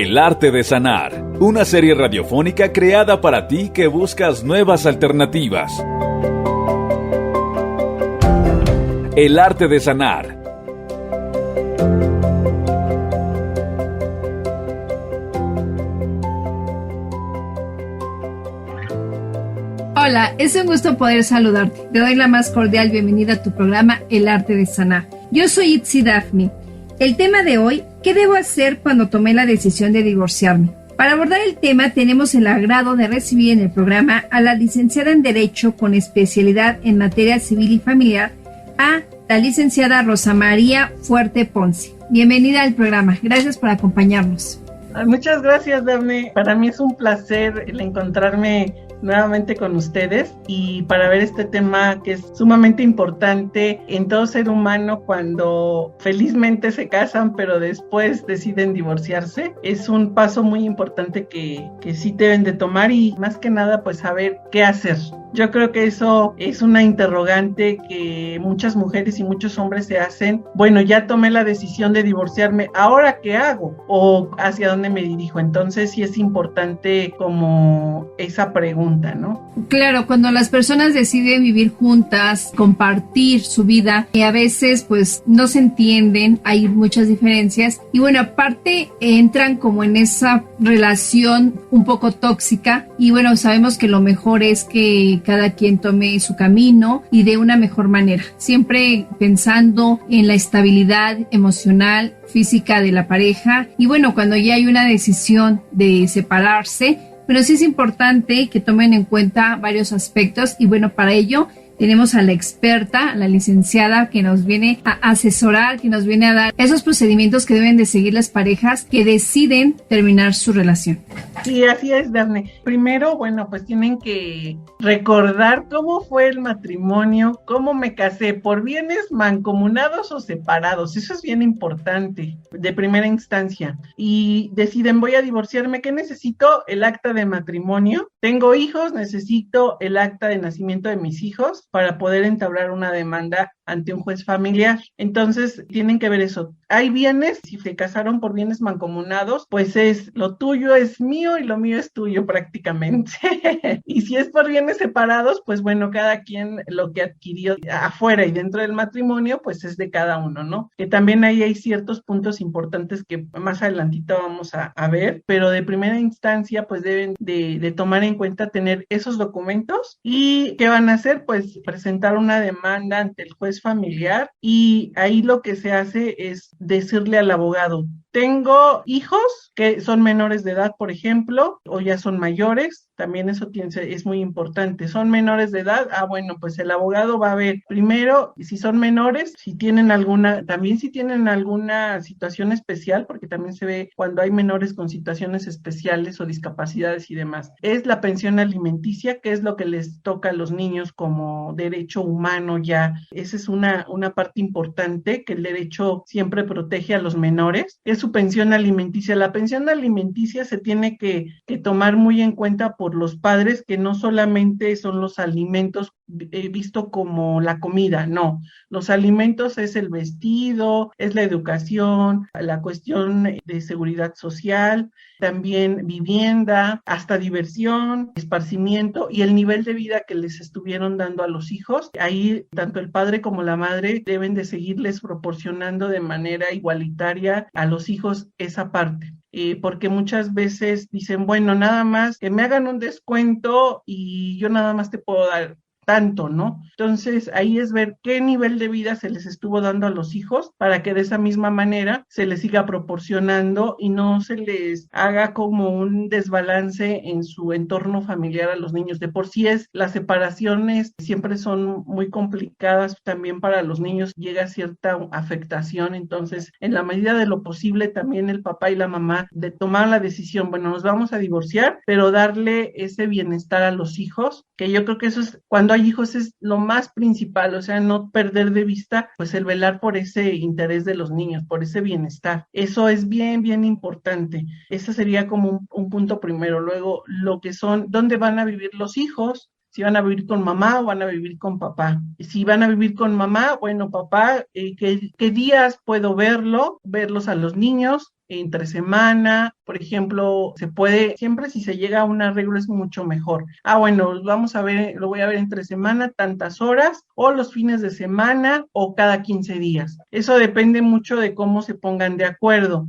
El arte de sanar, una serie radiofónica creada para ti que buscas nuevas alternativas. El arte de sanar. Hola, es un gusto poder saludarte. Te doy la más cordial bienvenida a tu programa El arte de sanar. Yo soy Itzi Daphne. El tema de hoy, ¿qué debo hacer cuando tomé la decisión de divorciarme? Para abordar el tema tenemos el agrado de recibir en el programa a la licenciada en Derecho con especialidad en materia civil y familiar, a la licenciada Rosa María Fuerte Ponce. Bienvenida al programa. Gracias por acompañarnos. Muchas gracias, Daphne. Para mí es un placer el encontrarme nuevamente con ustedes y para ver este tema que es sumamente importante en todo ser humano cuando felizmente se casan pero después deciden divorciarse. Es un paso muy importante que sí deben de tomar y más que nada pues saber qué hacer. Yo creo que eso es una interrogante que muchas mujeres y muchos hombres se hacen. Bueno, ya tomé la decisión de divorciarme, ¿ahora qué hago? ¿O hacia dónde me dirijo? Entonces sí es importante como esa pregunta, ¿no? Claro, cuando las personas deciden vivir juntas, compartir su vida, y a veces pues no se entienden, hay muchas diferencias y bueno, aparte entran como en esa relación un poco tóxica y bueno, sabemos que lo mejor es que cada quien tome su camino y de una mejor manera, siempre pensando en la estabilidad emocional, física de la pareja y bueno, cuando ya hay una decisión de separarse, pero sí es importante que tomen en cuenta varios aspectos y bueno, para ello tenemos a la experta, a la licenciada que nos viene a asesorar, que nos viene a dar esos procedimientos que deben de seguir las parejas que deciden terminar su relación. Sí, así es, Daphne. Primero, bueno, pues tienen que recordar cómo fue el matrimonio, cómo me casé, por bienes mancomunados o separados. Eso es bien importante, de primera instancia. Y deciden, voy a divorciarme, ¿qué necesito? El acta de matrimonio. Tengo hijos, necesito el acta de nacimiento de mis hijos para poder entablar una demanda ante un juez familiar. Entonces, tienen que ver eso. Hay bienes, si se casaron por bienes mancomunados, pues es lo tuyo es mío y lo mío es tuyo prácticamente. Y si es por bienes separados, pues bueno, cada quien lo que adquirió afuera y dentro del matrimonio, pues es de cada uno, ¿no? Que también ahí hay ciertos puntos importantes que más adelantito vamos a ver, pero de primera instancia, pues deben de tomar en cuenta tener esos documentos y ¿qué van a hacer? Pues presentar una demanda ante el juez familiar y ahí lo que se hace es decirle al abogado, tengo hijos que son menores de edad, por ejemplo, o ya son mayores, también eso es muy importante. ¿Son menores de edad? Bueno, pues el abogado va a ver primero si son menores, si tienen alguna situación especial, porque también se ve cuando hay menores con situaciones especiales o discapacidades y demás. Es la pensión alimenticia, que es lo que les toca a los niños como derecho humano ya. Esa es una parte importante, que el derecho siempre protege a los menores. Es su pensión alimenticia. La pensión alimenticia se tiene que tomar muy en cuenta por los padres, que no solamente son los alimentos visto como la comida, no. Los alimentos es el vestido, es la educación, la cuestión de seguridad social, también vivienda, hasta diversión, esparcimiento y el nivel de vida que les estuvieron dando a los hijos. Ahí tanto el padre como la madre deben de seguirles proporcionando de manera igualitaria a los hijos esa parte. Porque muchas veces dicen, bueno, nada más que me hagan un descuento y yo nada más te puedo dar tanto, ¿no? Entonces, ahí es ver qué nivel de vida se les estuvo dando a los hijos para que de esa misma manera se les siga proporcionando y no se les haga como un desbalance en su entorno familiar a los niños. De por sí las separaciones siempre son muy complicadas también para los niños, llega cierta afectación, entonces, en la medida de lo posible, también el papá y la mamá de tomar la decisión, bueno, nos vamos a divorciar, pero darle ese bienestar a los hijos, que yo creo que eso es, cuando hay hijos es lo más principal, o sea, no perder de vista, pues el velar por ese interés de los niños, por ese bienestar. Eso es bien, bien importante. Ese sería como un punto primero. Luego, lo que son, ¿dónde van a vivir los hijos? Si van a vivir con mamá o van a vivir con papá. Si van a vivir con mamá, bueno, papá, ¿qué días puedo verlos a los niños? entre semana, por ejemplo, se puede, siempre si se llega a un arreglo es mucho mejor. Bueno, lo voy a ver entre semana, tantas horas, o los fines de semana, o cada 15 días. Eso depende mucho de cómo se pongan de acuerdo.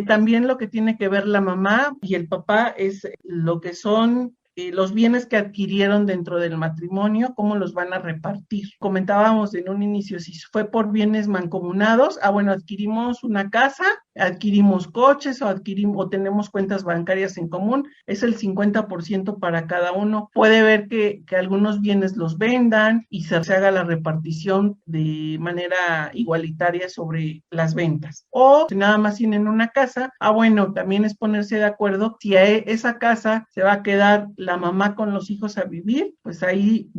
También lo que tiene que ver la mamá y el papá es lo que son los bienes que adquirieron dentro del matrimonio, cómo los van a repartir. Comentábamos en un inicio, si fue por bienes mancomunados, bueno, adquirimos una casa, adquirimos coches o tenemos cuentas bancarias en común, es el 50% para cada uno. Puede ver que algunos bienes los vendan y se haga la repartición de manera igualitaria sobre las ventas. O si nada más tienen una casa, bueno, también es ponerse de acuerdo si a esa casa se va a quedar la mamá con los hijos a vivir, pues ahí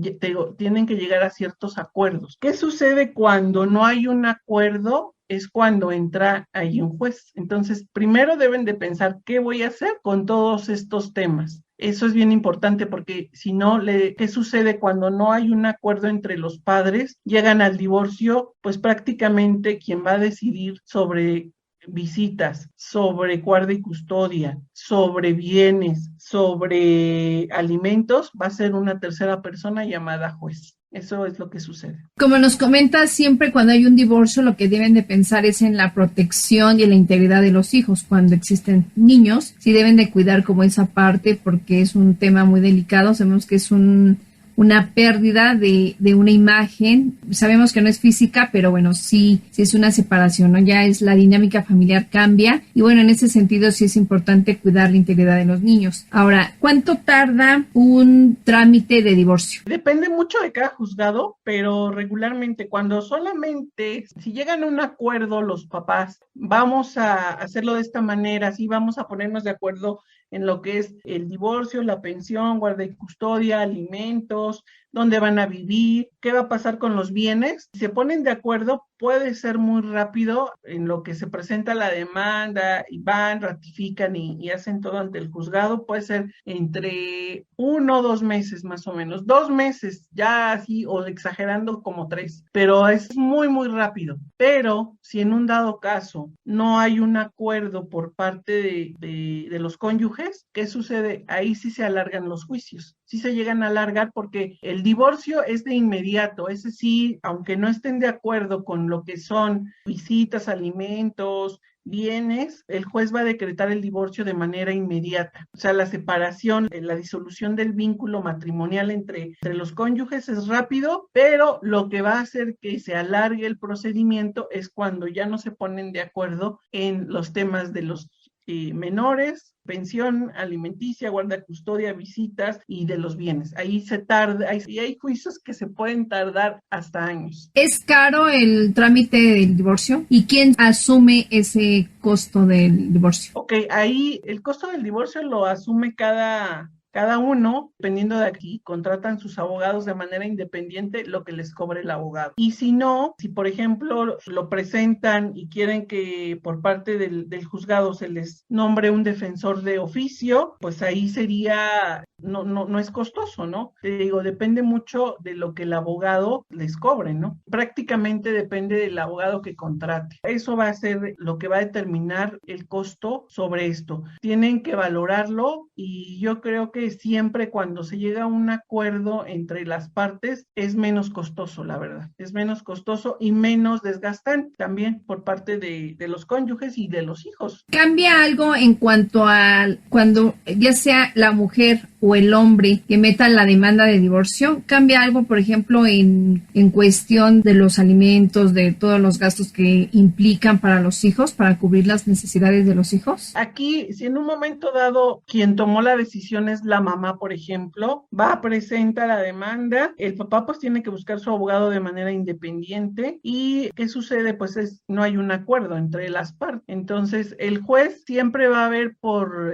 tienen que llegar a ciertos acuerdos. ¿Qué sucede cuando no hay un acuerdo? Es cuando entra ahí un juez. Entonces, primero deben de pensar qué voy a hacer con todos estos temas. Eso es bien importante porque si no, ¿qué sucede cuando no hay un acuerdo entre los padres? Llegan al divorcio, pues prácticamente quien va a decidir sobre visitas, sobre guarda y custodia, sobre bienes, sobre alimentos, va a ser una tercera persona llamada juez. Eso es lo que sucede. Como nos comentas, siempre cuando hay un divorcio lo que deben de pensar es en la protección y en la integridad de los hijos. Cuando existen niños, sí deben de cuidar como esa parte porque es un tema muy delicado. Sabemos que es una pérdida de una imagen. Sabemos que no es física, pero bueno, sí es una separación, ¿no? Ya es la dinámica familiar cambia y bueno, en ese sentido sí es importante cuidar la integridad de los niños. Ahora, ¿cuánto tarda un trámite de divorcio? Depende mucho de cada juzgado, pero regularmente cuando si llegan a un acuerdo los papás, vamos a hacerlo de esta manera, sí vamos a ponernos de acuerdo en lo que es el divorcio, la pensión, guarda y custodia, alimentos, dónde van a vivir, qué va a pasar con los bienes. Si se ponen de acuerdo, puede ser muy rápido en lo que se presenta la demanda y van, ratifican y hacen todo ante el juzgado. Puede ser entre 1 o 2 meses más o menos. 2 meses ya así o exagerando como 3, pero es muy, muy rápido. Pero si en un dado caso no hay un acuerdo por parte de los cónyuges, ¿qué sucede? Ahí sí se alargan los juicios. Sí se llegan a alargar porque el divorcio es de inmediato. Ese sí, aunque no estén de acuerdo con lo que son visitas, alimentos, bienes, el juez va a decretar el divorcio de manera inmediata. O sea, la separación, la disolución del vínculo matrimonial entre los cónyuges es rápido, pero lo que va a hacer que se alargue el procedimiento es cuando ya no se ponen de acuerdo en los temas de los menores, pensión alimenticia, guarda custodia, visitas y de los bienes. Ahí se tarda, y hay juicios que se pueden tardar hasta años. ¿Es caro el trámite del divorcio? ¿Y quién asume ese costo del divorcio? Ok, ahí el costo del divorcio lo asume cada uno, dependiendo de aquí, contratan sus abogados de manera independiente lo que les cobre el abogado. Y si no, si por ejemplo lo presentan y quieren que por parte del juzgado se les nombre un defensor de oficio, pues ahí sería, no es costoso, ¿no? Te digo, depende mucho de lo que el abogado les cobre, ¿no? Prácticamente depende del abogado que contrate. Eso va a ser lo que va a determinar el costo sobre esto. Tienen que valorarlo y yo creo que siempre cuando se llega a un acuerdo entre las partes es menos costoso, la verdad. Es menos costoso y menos desgastante también por parte de los cónyuges y de los hijos. ¿Cambia algo en cuanto a cuando ya sea la mujer o el hombre que meta la demanda de divorcio? ¿Cambia algo, por ejemplo, en cuestión de los alimentos, de todos los gastos que implican para los hijos, para cubrir las necesidades de los hijos? Aquí, si en un momento dado quien tomó la decisión es la mamá, por ejemplo, va, presenta la demanda, el papá pues tiene que buscar su abogado de manera independiente y ¿qué sucede? Pues no hay un acuerdo entre las partes. Entonces, el juez siempre va a ver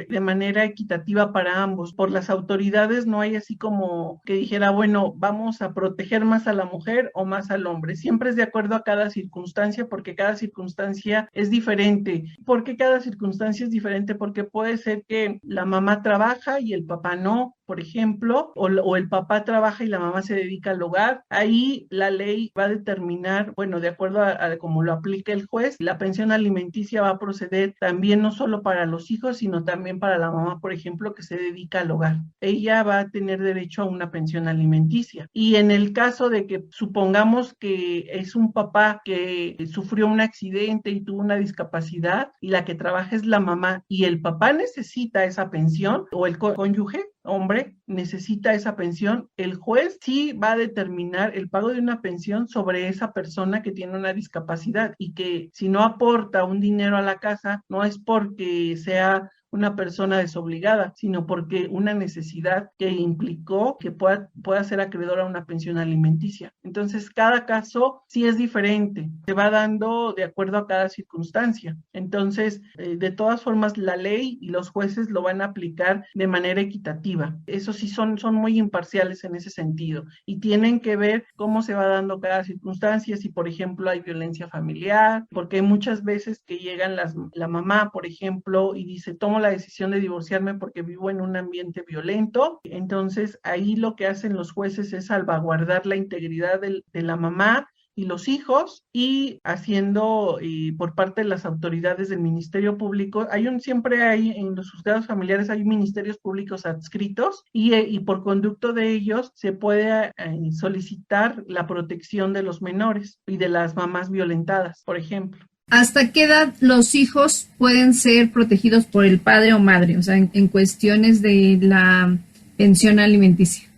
de manera equitativa para ambos. Por las autoridades no hay así como que dijera, bueno, vamos a proteger más a la mujer o más al hombre. Siempre es de acuerdo a cada circunstancia porque cada circunstancia es diferente. ¿Por qué cada circunstancia es diferente? Porque puede ser que la mamá trabaja y el papá no, por ejemplo, o el papá trabaja y la mamá se dedica al hogar, ahí la ley va a determinar, bueno, de acuerdo a cómo lo aplique el juez, la pensión alimenticia va a proceder también no solo para los hijos, sino también para la mamá, por ejemplo, que se dedica al hogar. Ella va a tener derecho a una pensión alimenticia. Y en el caso de que supongamos que es un papá que sufrió un accidente y tuvo una discapacidad y la que trabaja es la mamá y el papá necesita esa pensión o el cónyuge, hombre, necesita esa pensión, el juez sí va a determinar el pago de una pensión sobre esa persona que tiene una discapacidad y que si no aporta un dinero a la casa, no es porque sea una persona desobligada, sino porque una necesidad que implicó que pueda ser acreedora a una pensión alimenticia. Entonces, cada caso sí es diferente, se va dando de acuerdo a cada circunstancia. Entonces, de todas formas, la ley y los jueces lo van a aplicar de manera equitativa. Eso sí son muy imparciales en ese sentido y tienen que ver cómo se va dando cada circunstancia, si por ejemplo hay violencia familiar, porque hay muchas veces que llegan la mamá, por ejemplo, y dice, tomo la decisión de divorciarme porque vivo en un ambiente violento. Entonces, ahí lo que hacen los jueces es salvaguardar la integridad de la mamá y los hijos y haciendo por parte de las autoridades del Ministerio Público, siempre hay en los juzgados familiares hay ministerios públicos adscritos y por conducto de ellos se puede solicitar la protección de los menores y de las mamás violentadas, por ejemplo. ¿Hasta qué edad los hijos pueden ser protegidos por el padre o madre? O sea, en cuestiones de la pensión alimenticia.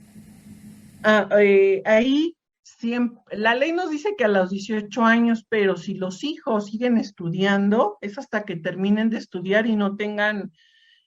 Ahí siempre, la ley nos dice que a los 18 años, pero si los hijos siguen estudiando, es hasta que terminen de estudiar y no tengan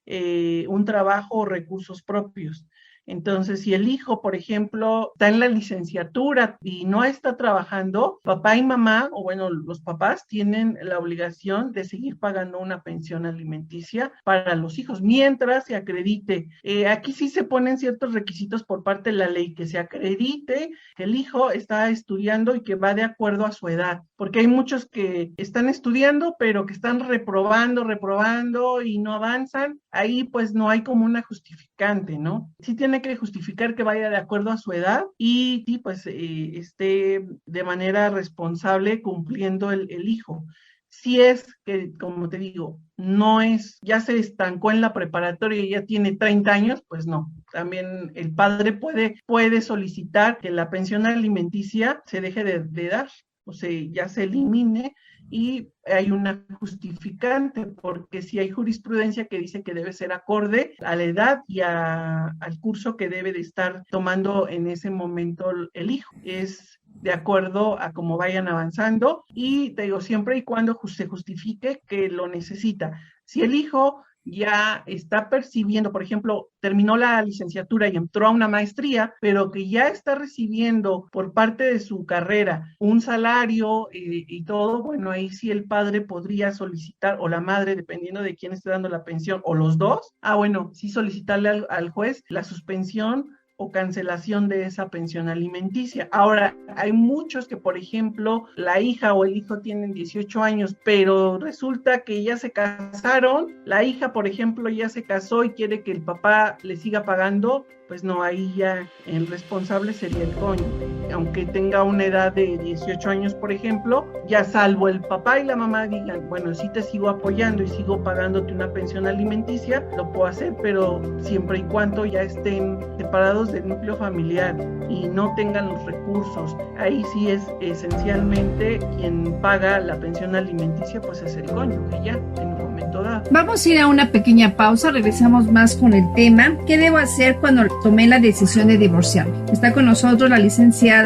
un trabajo o recursos propios. Entonces, si el hijo, por ejemplo, está en la licenciatura y no está trabajando, papá y mamá, o bueno, los papás tienen la obligación de seguir pagando una pensión alimenticia para los hijos, mientras se acredite. Aquí sí se ponen ciertos requisitos por parte de la ley, que se acredite que el hijo está estudiando y que va de acuerdo a su edad, porque hay muchos que están estudiando, pero que están reprobando y no avanzan. Ahí pues no hay como una justificante, ¿no? Sí tiene que justificar que vaya de acuerdo a su edad y pues esté de manera responsable cumpliendo el hijo. Si es que, como te digo, ya se estancó en la preparatoria y ya tiene 30 años, pues no. También el padre puede solicitar que la pensión alimenticia se deje de dar, o sea, ya se elimine y hay una justificante, porque si hay jurisprudencia que dice que debe ser acorde a la edad y al curso que debe de estar tomando en ese momento el hijo. Es de acuerdo a cómo vayan avanzando y te digo, siempre y cuando se justifique que lo necesita. Si el hijo ya está percibiendo, por ejemplo, terminó la licenciatura y entró a una maestría, pero que ya está recibiendo por parte de su carrera un salario y todo, bueno, ahí sí el padre podría solicitar, o la madre, dependiendo de quién esté dando la pensión, o los dos, bueno, sí solicitarle al juez la suspensión o cancelación de esa pensión alimenticia. Ahora, hay muchos que, por ejemplo, la hija o el hijo tienen 18 años, pero resulta que ya se casaron, la hija, por ejemplo, ya se casó y quiere que el papá le siga pagando, pues no, ahí ya el responsable sería el cónyuge. Aunque tenga una edad de 18 años, por ejemplo, ya salvo el papá y la mamá digan, bueno, sí te sigo apoyando y sigo pagándote una pensión alimenticia, lo puedo hacer, pero siempre y cuando ya estén separados del núcleo familiar y no tengan los recursos. Ahí sí es esencialmente quien paga la pensión alimenticia, pues es el cónyuge ya, en un momento dado. Vamos a ir a una pequeña pausa, regresamos más con el tema. ¿Qué debo hacer cuando tomé la decisión de divorciarme? Está con nosotros la licenciada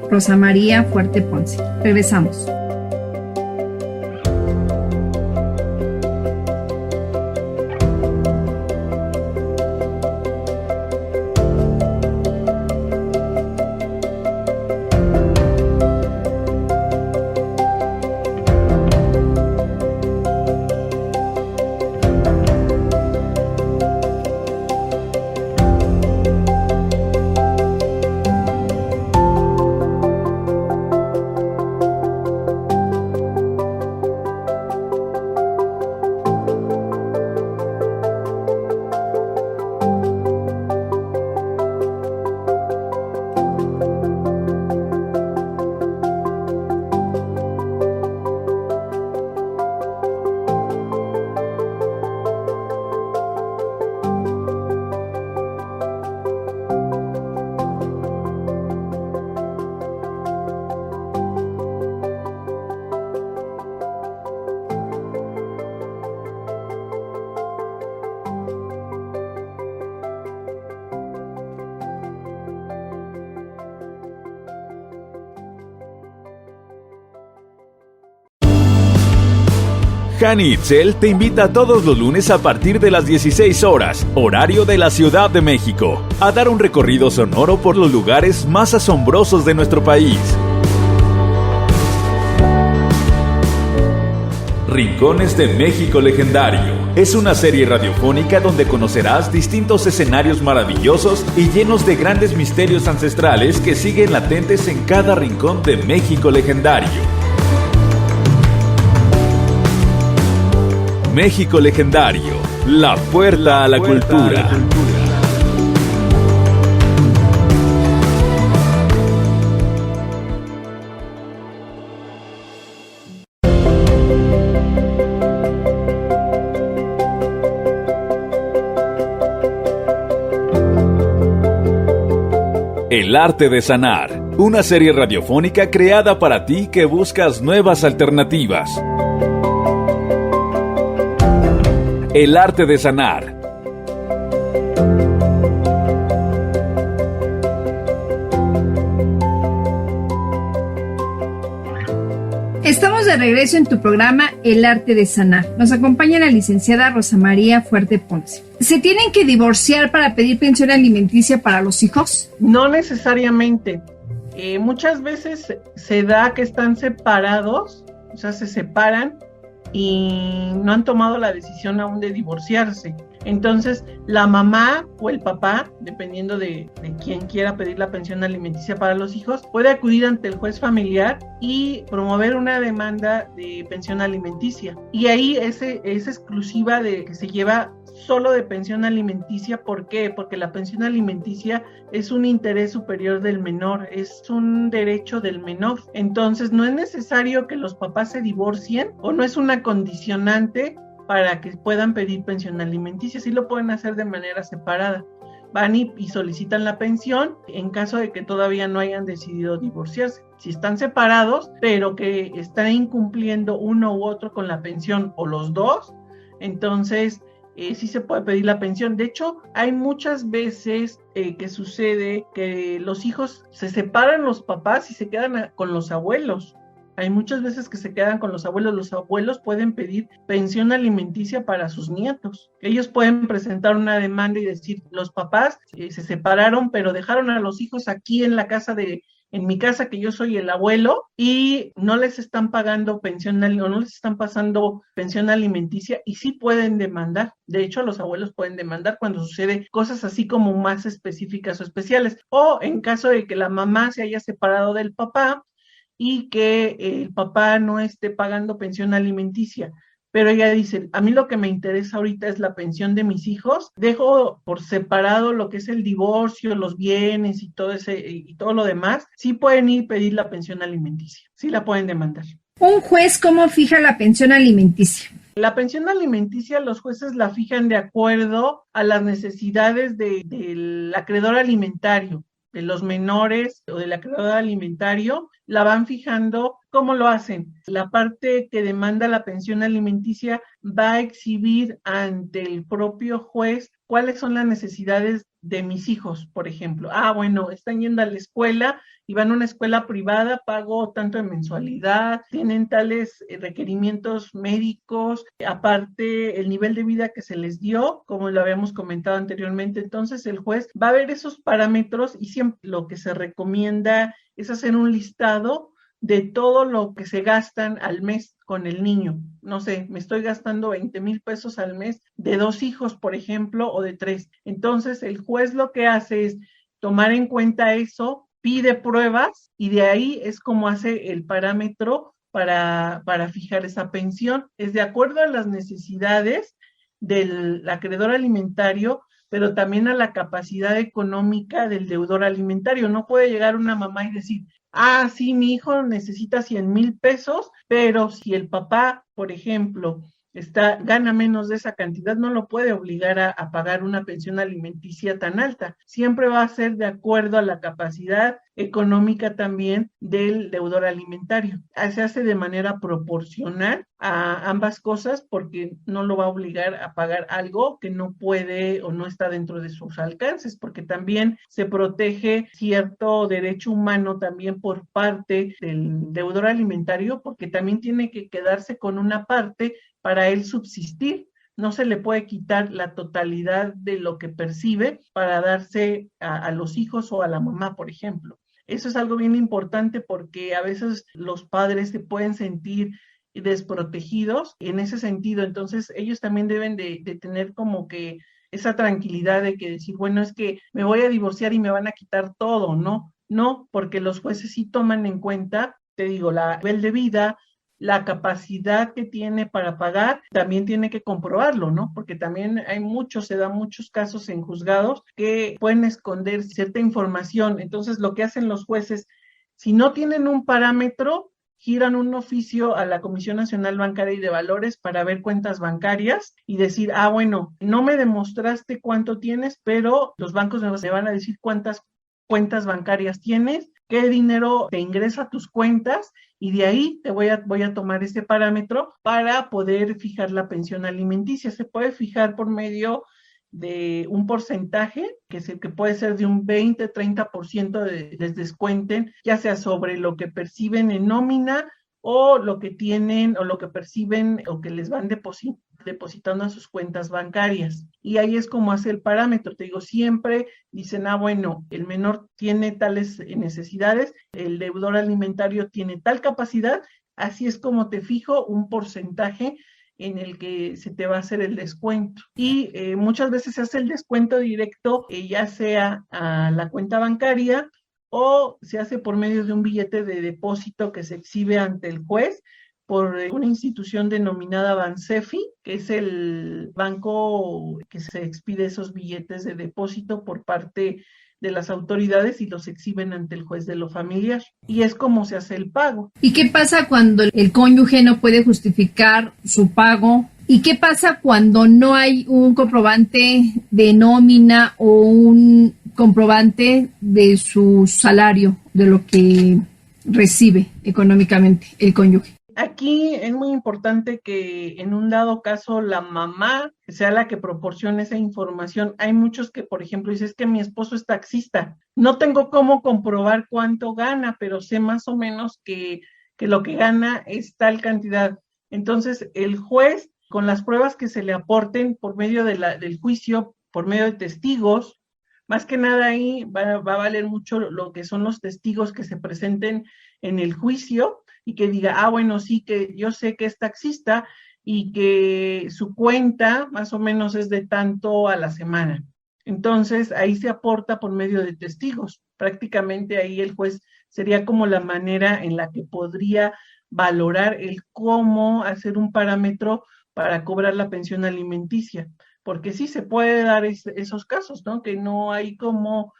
Rosa María Fuerte Ponce. Regresamos. Hani Itzel te invita todos los lunes a partir de las 16 horas, horario de la Ciudad de México, a dar un recorrido sonoro por los lugares más asombrosos de nuestro país. Rincones de México Legendario es una serie radiofónica donde conocerás distintos escenarios maravillosos y llenos de grandes misterios ancestrales que siguen latentes en cada rincón de México Legendario. México Legendario, la puerta a la cultura. El arte de sanar, una serie radiofónica creada para ti que buscas nuevas alternativas. El arte de sanar. Estamos de regreso en tu programa El arte de sanar. Nos acompaña la licenciada Rosa María Fuerte Ponce. ¿Se tienen que divorciar para pedir pensión alimenticia para los hijos? No necesariamente. Muchas veces se da que están separados, o sea, se separan y no han tomado la decisión aún de divorciarse. Entonces, la mamá o el papá, dependiendo de quién quiera pedir la pensión alimenticia para los hijos, puede acudir ante el juez familiar y promover una demanda de pensión alimenticia. Y ahí es exclusiva de que se lleva solo de pensión alimenticia. ¿Por qué? Porque la pensión alimenticia es un interés superior del menor, es un derecho del menor. Entonces no es necesario que los papás se divorcien o no es una condicionante para que puedan pedir pensión alimenticia. Sí lo pueden hacer de manera separada. Van y solicitan la pensión en caso de que todavía no hayan decidido divorciarse. Si están separados, pero que están incumpliendo uno u otro con la pensión o los dos, entonces sí se puede pedir la pensión. De hecho, hay muchas veces que sucede que los hijos se separan los papás y se quedan con los abuelos. Hay muchas veces que se quedan con los abuelos. Los abuelos pueden pedir pensión alimenticia para sus nietos. Ellos pueden presentar una demanda y decir, los papás se separaron, pero dejaron a los hijos aquí en mi casa, que yo soy el abuelo, y no les están pagando pensión o no les están pasando pensión alimenticia, y sí pueden demandar. De hecho, los abuelos pueden demandar cuando sucede cosas así como más específicas o especiales. O en caso de que la mamá se haya separado del papá y que el papá no esté pagando pensión alimenticia, pero ella dice, a mí lo que me interesa ahorita es la pensión de mis hijos, dejo por separado lo que es el divorcio, los bienes y todo lo demás, sí pueden ir a pedir la pensión alimenticia, sí la pueden demandar. ¿Un juez cómo fija la pensión alimenticia? La pensión alimenticia los jueces la fijan de acuerdo a las necesidades del acreedor alimentario, de los menores o del acreedor alimentario. La van fijando. ¿Cómo lo hacen? La parte que demanda la pensión alimenticia va a exhibir ante el propio juez cuáles son las necesidades de mis hijos, por ejemplo. Bueno, están yendo a la escuela y van a una escuela privada, pago tanto de mensualidad, tienen tales requerimientos médicos, aparte el nivel de vida que se les dio, como lo habíamos comentado anteriormente. Entonces el juez va a ver esos parámetros y siempre lo que se recomienda es hacer un listado de todo lo que se gastan al mes con el niño. No sé, me estoy gastando 20,000 pesos al mes de 2 hijos, por ejemplo, o de 3. Entonces, el juez lo que hace es tomar en cuenta eso, pide pruebas y de ahí es como hace el parámetro para fijar esa pensión. Es de acuerdo a las necesidades del acreedor alimentario, pero también a la capacidad económica del deudor alimentario. No puede llegar una mamá y decir, sí, mi hijo necesita 100,000 pesos, pero si el papá, por ejemplo, gana menos de esa cantidad, no lo puede obligar a pagar una pensión alimenticia tan alta. Siempre va a ser de acuerdo a la capacidad económica también del deudor alimentario. Se hace de manera proporcional a ambas cosas, porque no lo va a obligar a pagar algo que no puede o no está dentro de sus alcances, porque también se protege cierto derecho humano también por parte del deudor alimentario, porque también tiene que quedarse con una parte para él subsistir. No se le puede quitar la totalidad de lo que percibe para darse a los hijos o a la mamá, por ejemplo. Eso es algo bien importante porque a veces los padres se pueden sentir desprotegidos en ese sentido. Entonces ellos también deben de tener como que esa tranquilidad de que decir, bueno, es que me voy a divorciar y me van a quitar todo, ¿no? No, porque los jueces sí toman en cuenta, te digo, la nivel de vida, la capacidad que tiene para pagar, también tiene que comprobarlo, ¿no? Porque también se dan muchos casos en juzgados que pueden esconder cierta información. Entonces, lo que hacen los jueces, si no tienen un parámetro, giran un oficio a la Comisión Nacional Bancaria y de Valores para ver cuentas bancarias y decir, bueno, no me demostraste cuánto tienes, pero los bancos me van a decir cuántas cuentas bancarias tienes, qué dinero te ingresa a tus cuentas, y de ahí te voy a tomar ese parámetro para poder fijar la pensión alimenticia. Se puede fijar por medio de un porcentaje, que puede ser de un 20-30% les descuenten, ya sea sobre lo que perciben en nómina o lo que tienen o lo que perciben o que les van depositando a sus cuentas bancarias. Y ahí es como hace el parámetro. Te digo, siempre dicen, bueno, el menor tiene tales necesidades, el deudor alimentario tiene tal capacidad, así es como te fijo un porcentaje en el que se te va a hacer el descuento. Y muchas veces se hace el descuento directo, ya sea a la cuenta bancaria o se hace por medio de un billete de depósito que se exhibe ante el juez por una institución denominada Bansefi, que es el banco que se expide esos billetes de depósito por parte de las autoridades y los exhiben ante el juez de lo familiar. Y es como se hace el pago. ¿Y qué pasa cuando el cónyuge no puede justificar su pago? ¿Y qué pasa cuando no hay un comprobante de nómina o un comprobante de su salario, de lo que recibe económicamente el cónyuge? Aquí es muy importante que en un dado caso la mamá sea la que proporcione esa información. Hay muchos que, por ejemplo, dicen, es que mi esposo es taxista. No tengo cómo comprobar cuánto gana, pero sé más o menos que lo que gana es tal cantidad. Entonces, el juez, con las pruebas que se le aporten por medio del juicio, por medio de testigos, más que nada ahí va a valer mucho lo que son los testigos que se presenten en el juicio, y que diga, bueno, sí, que yo sé que es taxista y que su cuenta más o menos es de tanto a la semana. Entonces, ahí se aporta por medio de testigos. Prácticamente ahí el juez sería como la manera en la que podría valorar el cómo hacer un parámetro para cobrar la pensión alimenticia. Porque sí se puede dar esos casos, ¿no? Que no hay como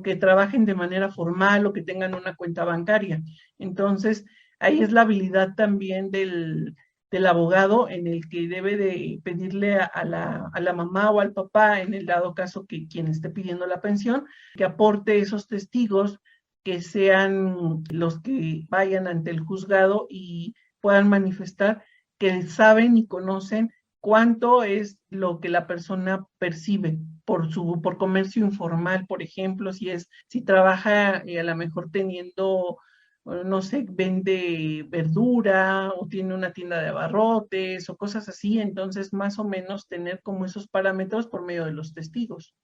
que trabajen de manera formal o que tengan una cuenta bancaria. Entonces, ahí es la habilidad también del abogado, en el que debe de pedirle a la mamá o al papá, en el dado caso que quien esté pidiendo la pensión, que aporte esos testigos que sean los que vayan ante el juzgado y puedan manifestar que saben y conocen cuánto es lo que la persona percibe por comercio informal, por ejemplo, si trabaja a lo mejor teniendo, no sé, vende verdura o tiene una tienda de abarrotes o cosas así. Entonces más o menos tener como esos parámetros por medio de los testigos.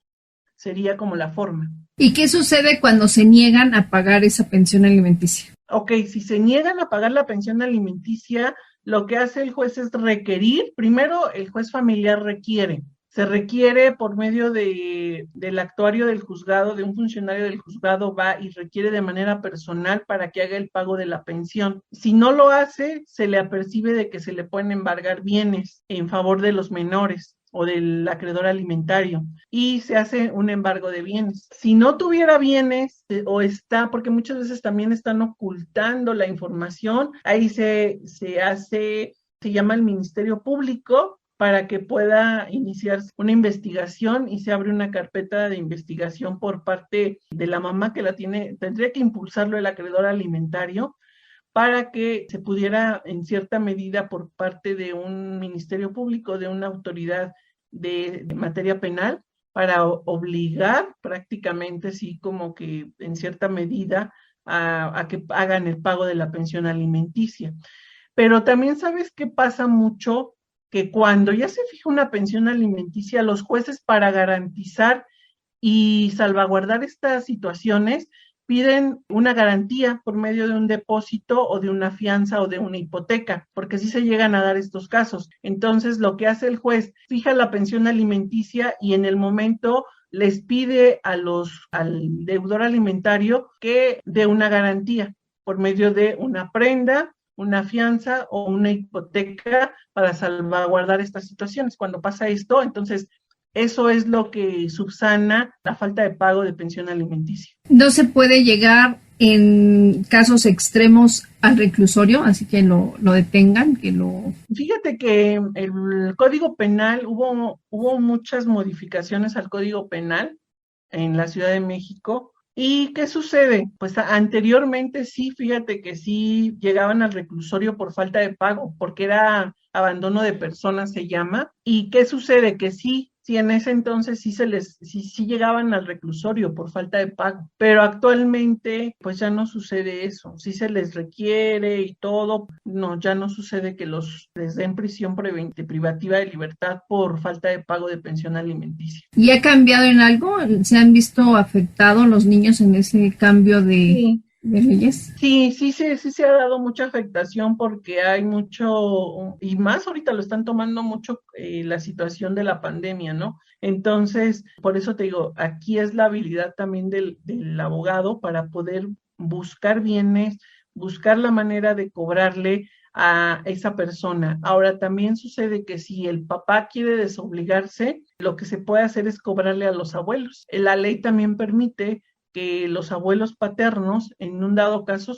Sería como la forma. ¿Y qué sucede cuando se niegan a pagar esa pensión alimenticia? Ok, si se niegan a pagar la pensión alimenticia, lo que hace el juez es requerir, primero el juez familiar se requiere por medio del actuario del juzgado, de un funcionario del juzgado, va y requiere de manera personal para que haga el pago de la pensión. Si no lo hace, se le apercibe de que se le pueden embargar bienes en favor de los menores o del acreedor alimentario, y se hace un embargo de bienes. Si no tuviera bienes porque muchas veces también están ocultando la información, ahí se llama el Ministerio Público para que pueda iniciar una investigación y se abre una carpeta de investigación por parte de la mamá que tendría que impulsarlo el acreedor alimentario, para que se pudiera, en cierta medida, por parte de un ministerio público, de una autoridad de materia penal, para obligar prácticamente, sí, como que en cierta medida, a que hagan el pago de la pensión alimenticia. Pero también sabes que pasa mucho que cuando ya se fija una pensión alimenticia, los jueces, para garantizar y salvaguardar estas situaciones, piden una garantía por medio de un depósito o de una fianza o de una hipoteca, porque sí se llegan a dar estos casos. Entonces, lo que hace el juez, fija la pensión alimenticia y en el momento les pide al deudor alimentario que dé una garantía por medio de una prenda, una fianza o una hipoteca para salvaguardar estas situaciones. Cuando pasa esto, entonces eso es lo que subsana la falta de pago de pensión alimenticia. No se puede llegar en casos extremos al reclusorio, así que lo detengan, que lo... Fíjate que el Código Penal, hubo muchas modificaciones al Código Penal en la Ciudad de México. ¿Y qué sucede? Pues anteriormente sí, fíjate que sí llegaban al reclusorio por falta de pago, porque era abandono de personas, se llama. ¿Y qué sucede? Que sí en ese entonces sí llegaban al reclusorio por falta de pago, pero actualmente pues ya no sucede eso, sí se les requiere y todo, no, ya no sucede que les den prisión privativa de libertad por falta de pago de pensión alimenticia. ¿Y ha cambiado en algo? ¿Se han visto afectados los niños en ese cambio de leyes? Sí se ha dado mucha afectación porque hay mucho, y más ahorita lo están tomando mucho la situación de la pandemia, ¿no? Entonces, por eso te digo, aquí es la habilidad también del abogado para poder buscar bienes, buscar la manera de cobrarle a esa persona. Ahora, también sucede que si el papá quiere desobligarse, lo que se puede hacer es cobrarle a los abuelos. La ley también permite que los abuelos paternos, en un dado caso,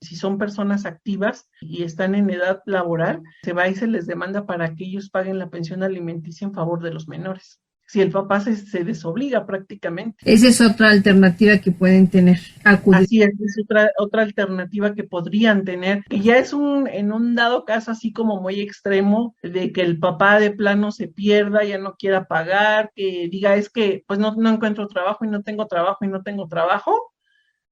si son personas activas y están en edad laboral, se va y se les demanda para que ellos paguen la pensión alimenticia en favor de los menores. Si el papá se desobliga prácticamente. Esa es otra alternativa que pueden tener. Acudir. Así es otra alternativa que podrían tener, que ya es en un dado caso así como muy extremo, de que el papá de plano se pierda, ya no quiera pagar, que diga es que pues no encuentro trabajo y no tengo trabajo y no tengo trabajo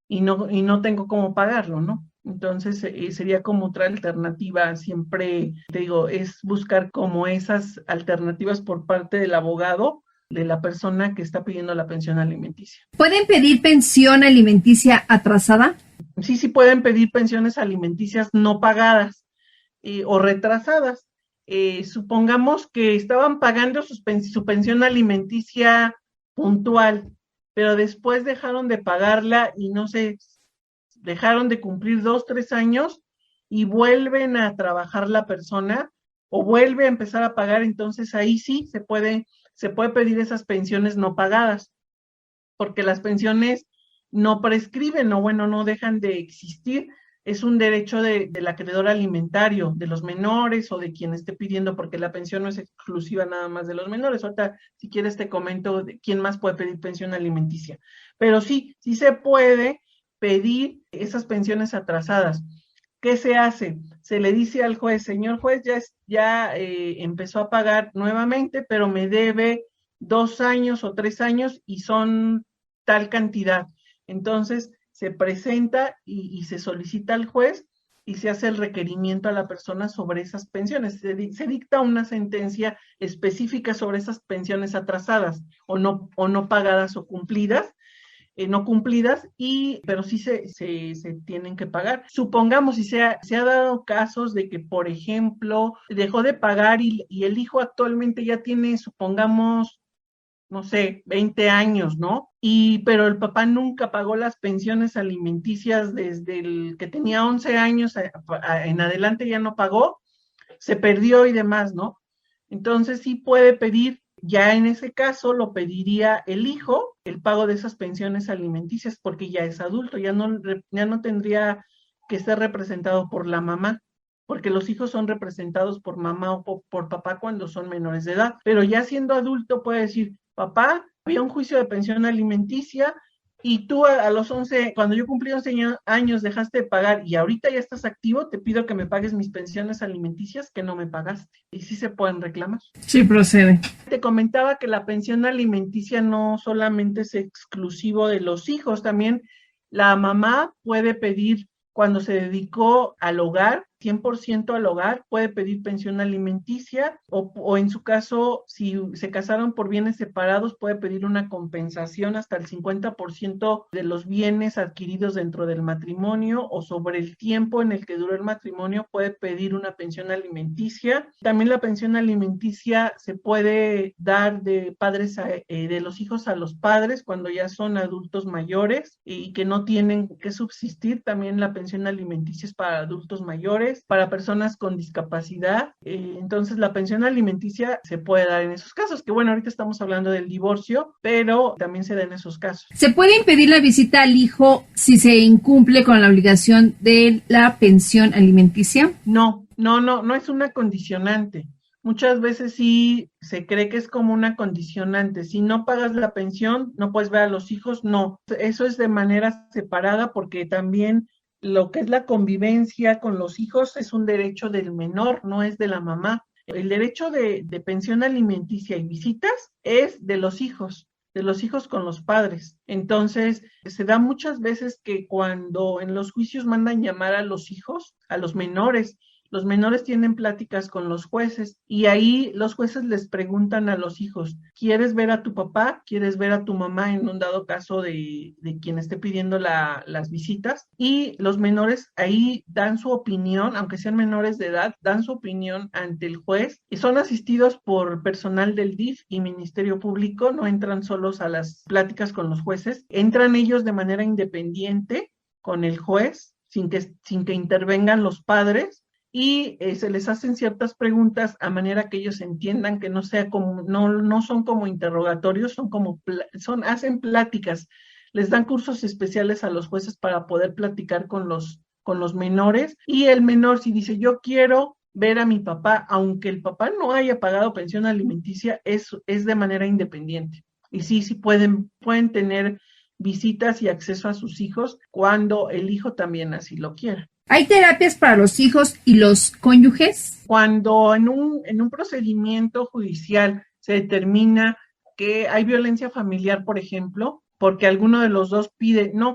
y no tengo cómo pagarlo, ¿no? Entonces sería como otra alternativa, siempre te digo, es buscar como esas alternativas por parte del abogado, de la persona que está pidiendo la pensión alimenticia. ¿Pueden pedir pensión alimenticia atrasada? Sí pueden pedir pensiones alimenticias no pagadas o retrasadas. Supongamos que estaban pagando su pensión alimenticia puntual, pero después dejaron de pagarla y no sé, dejaron de cumplir 2, 3 años y vuelven a trabajar la persona o vuelve a empezar a pagar, entonces ahí sí se puede pedir esas pensiones no pagadas, porque las pensiones no prescriben o no dejan de existir, es un derecho del acreedor alimentario, de los menores o de quien esté pidiendo, porque la pensión no es exclusiva nada más de los menores. Ahorita, si quieres, te comento de quién más puede pedir pensión alimenticia, pero sí se puede pedir esas pensiones atrasadas. ¿Qué se hace? Se le dice al juez, señor juez, ya empezó a pagar nuevamente, pero me debe 2 años o 3 años y son tal cantidad. Entonces se presenta y se solicita al juez y se hace el requerimiento a la persona sobre esas pensiones. Se dicta una sentencia específica sobre esas pensiones atrasadas o no pagadas o cumplidas. No cumplidas, pero sí se tienen que pagar. Supongamos, si se ha dado casos de que, por ejemplo, dejó de pagar y el hijo actualmente ya tiene, supongamos, no sé, 20 años, ¿no? Pero el papá nunca pagó las pensiones alimenticias desde el que tenía 11 años en adelante, ya no pagó, se perdió y demás, ¿no? Entonces sí puede pedir. Ya en ese caso lo pediría el hijo, el pago de esas pensiones alimenticias, porque ya es adulto, ya no tendría que ser representado por la mamá, porque los hijos son representados por mamá o por papá cuando son menores de edad, pero ya siendo adulto puede decir, papá, había un juicio de pensión alimenticia y tú a los 11, cuando yo cumplí 11 años dejaste de pagar y ahorita ya estás activo, te pido que me pagues mis pensiones alimenticias que no me pagaste. Y sí se pueden reclamar. Sí, procede. Te comentaba que la pensión alimenticia no solamente es exclusivo de los hijos, también la mamá puede pedir, cuando se dedicó al hogar, 100% al hogar, puede pedir pensión alimenticia o en su caso, si se casaron por bienes separados, puede pedir una compensación hasta el 50% de los bienes adquiridos dentro del matrimonio o sobre el tiempo en el que duró el matrimonio, puede pedir una pensión alimenticia. También la pensión alimenticia se puede dar de de los hijos a los padres cuando ya son adultos mayores y que no tienen que subsistir. También la pensión alimenticia es para adultos mayores, para personas con discapacidad. Entonces la pensión alimenticia se puede dar en esos casos, que bueno, ahorita estamos hablando del divorcio, pero también se da en esos casos. ¿Se puede impedir la visita al hijo si se incumple con la obligación de la pensión alimenticia? No es una condicionante. Muchas veces sí se cree que es como una condicionante. Si no pagas la pensión, no puedes ver a los hijos. No, eso es de manera separada porque también lo que es la convivencia con los hijos es un derecho del menor, no es de la mamá. El derecho de pensión alimenticia y visitas es de los hijos con los padres. Entonces, se da muchas veces que cuando en los juicios mandan llamar a los hijos, a los menores tienen pláticas con los jueces y ahí los jueces les preguntan a los hijos, ¿quieres ver a tu papá? ¿Quieres ver a tu mamá en un dado caso de quien esté pidiendo las visitas? Y los menores ahí dan su opinión, aunque sean menores de edad, dan su opinión ante el juez y son asistidos por personal del DIF y Ministerio Público, no entran solos a las pláticas con los jueces, entran ellos de manera independiente con el juez, sin que intervengan los padres, y se les hacen ciertas preguntas a manera que ellos entiendan que no son como interrogatorios, hacen pláticas, les dan cursos especiales a los jueces para poder platicar con los menores, y el menor si dice yo quiero ver a mi papá, aunque el papá no haya pagado pensión alimenticia, es de manera independiente, y sí pueden tener visitas y acceso a sus hijos cuando el hijo también así lo quiera. ¿Hay terapias para los hijos y los cónyuges? Cuando en un procedimiento judicial se determina que hay violencia familiar, por ejemplo, porque alguno de los dos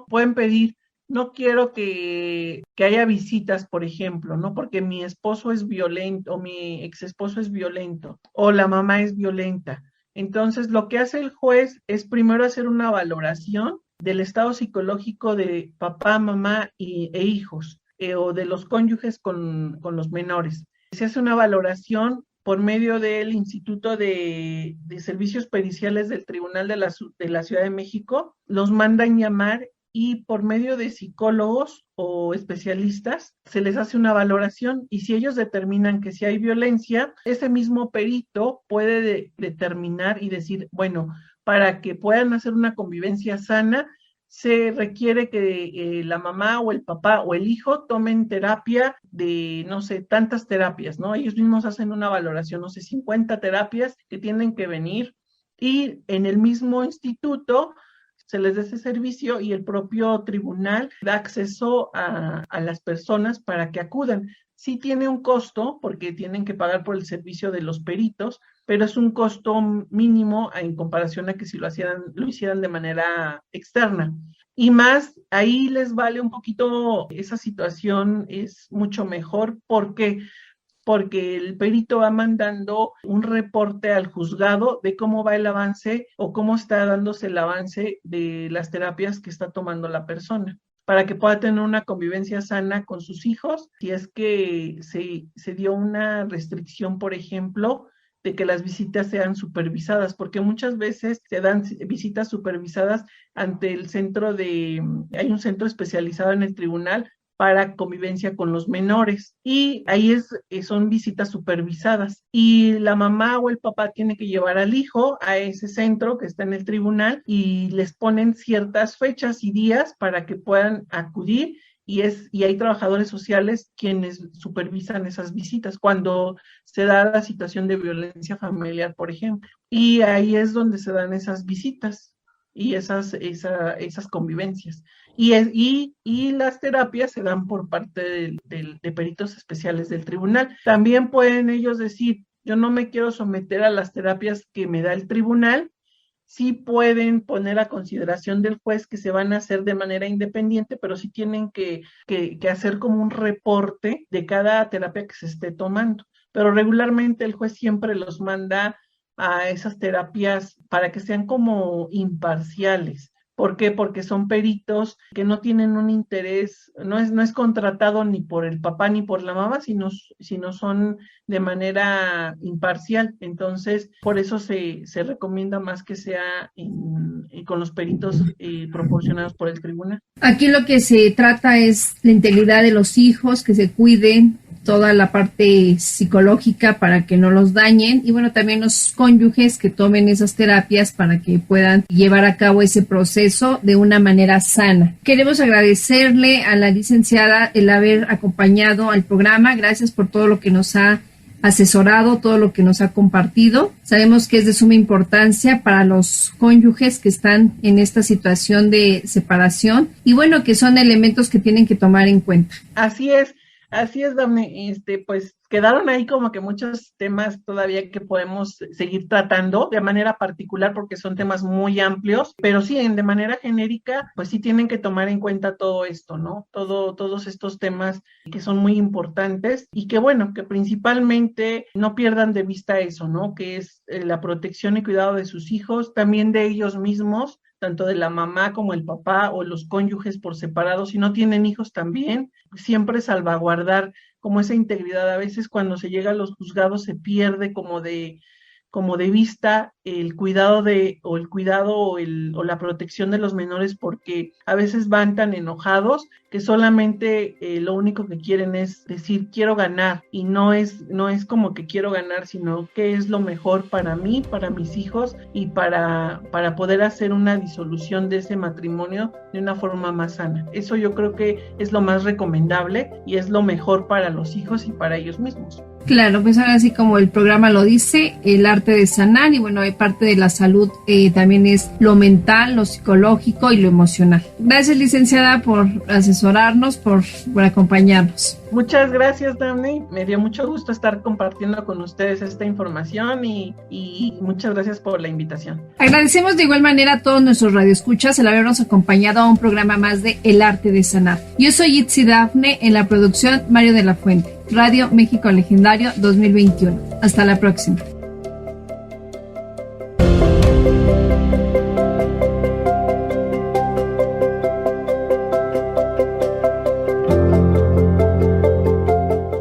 pueden pedir, no quiero que haya visitas, por ejemplo, ¿no? Porque mi esposo es violento, o mi ex esposo es violento, o la mamá es violenta. Entonces, lo que hace el juez es primero hacer una valoración del estado psicológico de papá, mamá e hijos, o de los cónyuges con los menores. Se hace una valoración por medio del Instituto de Servicios Periciales del Tribunal de la Ciudad de México, los mandan llamar y por medio de psicólogos o especialistas se les hace una valoración y si ellos determinan que si hay violencia, ese mismo perito puede determinar y decir, bueno, para que puedan hacer una convivencia sana, se requiere que la mamá o el papá o el hijo tomen terapia de, no sé, tantas terapias, ¿no? Ellos mismos hacen una valoración, no sé, 50 terapias que tienen que venir y en el mismo instituto se les da ese servicio y el propio tribunal da acceso a las personas para que acudan. Sí tiene un costo porque tienen que pagar por el servicio de los peritos, pero es un costo mínimo en comparación a que si lo hicieran de manera externa. Y más, ahí les vale un poquito, esa situación es mucho mejor porque el perito va mandando un reporte al juzgado de cómo va el avance o cómo está dándose el avance de las terapias que está tomando la persona, para que pueda tener una convivencia sana con sus hijos, si es que se dio una restricción, por ejemplo, de que las visitas sean supervisadas, porque muchas veces se dan visitas supervisadas ante hay un centro especializado en el tribunal para convivencia con los menores y ahí son visitas supervisadas y la mamá o el papá tiene que llevar al hijo a ese centro que está en el tribunal y les ponen ciertas fechas y días para que puedan acudir y hay trabajadores sociales quienes supervisan esas visitas cuando se da la situación de violencia familiar, por ejemplo, y ahí es donde se dan esas visitas y esas convivencias. Y las terapias se dan por parte de peritos especiales del tribunal. También pueden ellos decir, yo no me quiero someter a las terapias que me da el tribunal sí pueden poner a consideración del juez que se van a hacer de manera independiente, pero sí tienen que hacer como un reporte de cada terapia que se esté tomando. Pero regularmente el juez siempre los manda a esas terapias para que sean como imparciales. ¿Por qué? Porque son peritos que no tienen un interés, no es contratado ni por el papá ni por la mamá, sino son de manera imparcial. Entonces, por eso se recomienda más que sea con los peritos proporcionados por el tribunal. Aquí lo que se trata es la integridad de los hijos, que se cuiden, toda la parte psicológica para que no los dañen, y bueno, también los cónyuges que tomen esas terapias para que puedan llevar a cabo ese proceso de una manera sana. Queremos agradecerle a la licenciada el haber acompañado al programa. Gracias por todo lo que nos ha asesorado, todo lo que nos ha compartido. Sabemos que es de suma importancia para los cónyuges que están en esta situación de separación, y bueno, que son elementos que tienen que tomar en cuenta. Así es, Dafne. Pues quedaron ahí como que muchos temas todavía que podemos seguir tratando de manera particular porque son temas muy amplios, pero sí, de manera genérica, pues sí tienen que tomar en cuenta todo esto, ¿no? Todos estos temas que son muy importantes y que bueno, que principalmente no pierdan de vista eso, ¿no? Que es la protección y cuidado de sus hijos, también de ellos mismos, tanto de la mamá como el papá o los cónyuges por separado, si no tienen hijos también, siempre salvaguardar como esa integridad. A veces cuando se llega a los juzgados se pierde como de vista el cuidado o la protección de los menores, porque a veces van tan enojados que solamente lo único que quieren es decir quiero ganar, y no es como que quiero ganar, sino qué es lo mejor para mí, para mis hijos y para poder hacer una disolución de ese matrimonio de una forma más sana. Eso yo creo que es lo más recomendable y es lo mejor para los hijos y para ellos mismos. Claro, pues ahora sí, como el programa lo dice, el arte de sanar, y bueno, parte de la salud también es lo mental, lo psicológico y lo emocional. Gracias, licenciada, por asesorarnos, por acompañarnos. Muchas gracias, Dani. Me dio mucho gusto estar compartiendo con ustedes esta información y muchas gracias por la invitación. Agradecemos de igual manera a todos nuestros radioescuchas el habernos acompañado a un programa más de El Arte de Sanar. Yo soy Itzi Dafne, en la producción Mario de la Fuente. Radio México Legendario 2021. Hasta la próxima.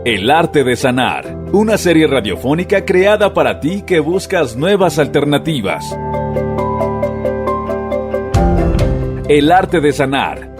El Arte de Sanar, una serie radiofónica creada para ti que buscas nuevas alternativas. El Arte de Sanar,